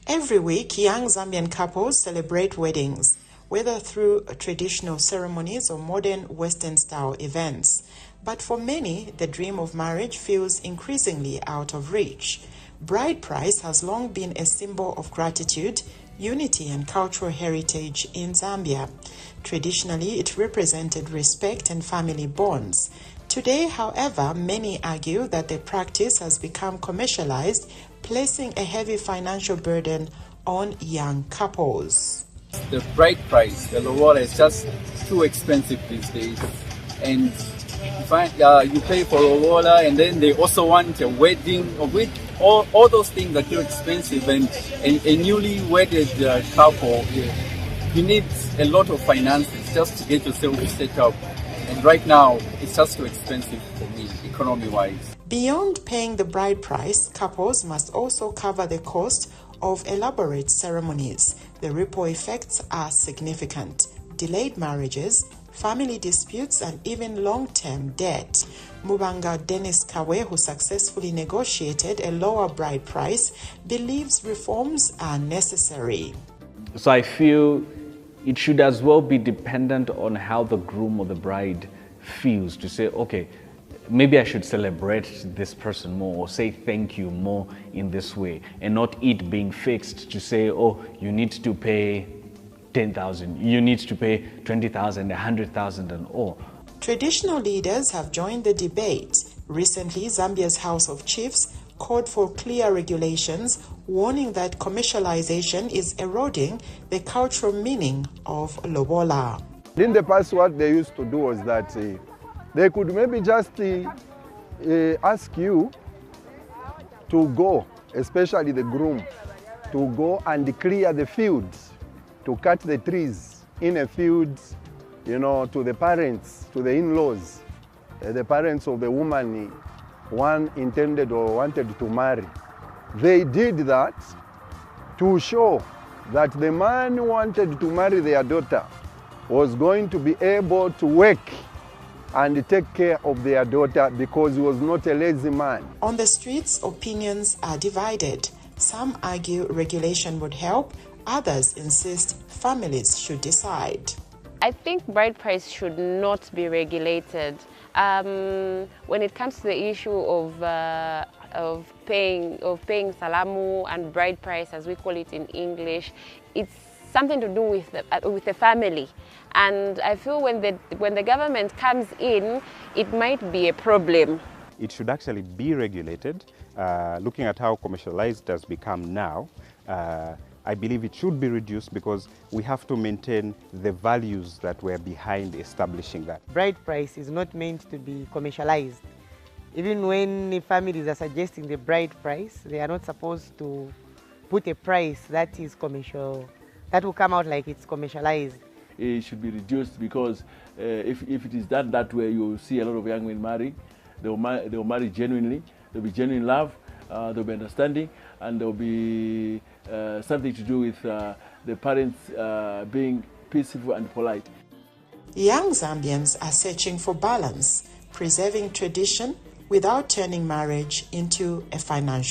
Every week, young Zambian couples celebrate weddings, whether through traditional ceremonies or modern Western-style events. But for many, the dream of marriage feels increasingly out of reach. Bride price has long been a symbol of gratitude, unity, and cultural heritage in Zambia. Traditionally, it represented respect and family bonds. Today, however, many argue that the practice has become commercialized, placing a heavy financial burden on young couples. The bride price, the lobola, is just too expensive these days. And you pay for lobola, and then they also want a wedding. With all those things are too expensive. And a newly wedded couple, you need a lot of finances just to get yourself set up. And right now, it's just too expensive for me, economy-wise. Beyond paying the bride price, couples must also cover the cost of elaborate ceremonies. The ripple effects are significant. Delayed marriages, family disputes, and even long-term debt. Mubanga Dennis Kawe, who successfully negotiated a lower bride price, believes reforms are necessary. So I feel it should as well be dependent on how the groom or the bride feels, to say, okay, maybe I should celebrate this person more or say thank you more in this way, and not it being fixed to say, oh, you need to pay 10,000, you need to pay 20,000, 100,000 and all. Traditional leaders have joined the debate. Recently, Zambia's House of Chiefs called for clear regulations, warning that commercialization is eroding the cultural meaning of lobola. In the past, what they used to do was that they could maybe just ask you to go, especially the groom, to go and clear the fields, to cut the trees in a field, to the parents, to the in-laws, the parents of the woman one intended or wanted to marry. They did that to show that the man who wanted to marry their daughter was going to be able to work and take care of their daughter because he was not a lazy man. On the streets, opinions are divided. Some argue regulation would help, others insist families should decide. I think bride price should not be regulated. When it comes to the issue of paying salamu and bride price, as we call it in English, it's something to do with the family. And I feel when the government comes in, it might be a problem. It should actually be regulated. Looking at how commercialized it has become now, I believe it should be reduced because we have to maintain the values that were behind establishing that. Bride price is not meant to be commercialized. Even when families are suggesting the bride price, they are not supposed to put a price that is commercial, that will come out like it's commercialized. It should be reduced because if it is done that way, you will see a lot of young men marry. They will marry genuinely. There will be genuine love. There will be understanding, and there will be something to do with the parents being peaceful and polite. Young Zambians are searching for balance, preserving tradition without turning marriage into a financial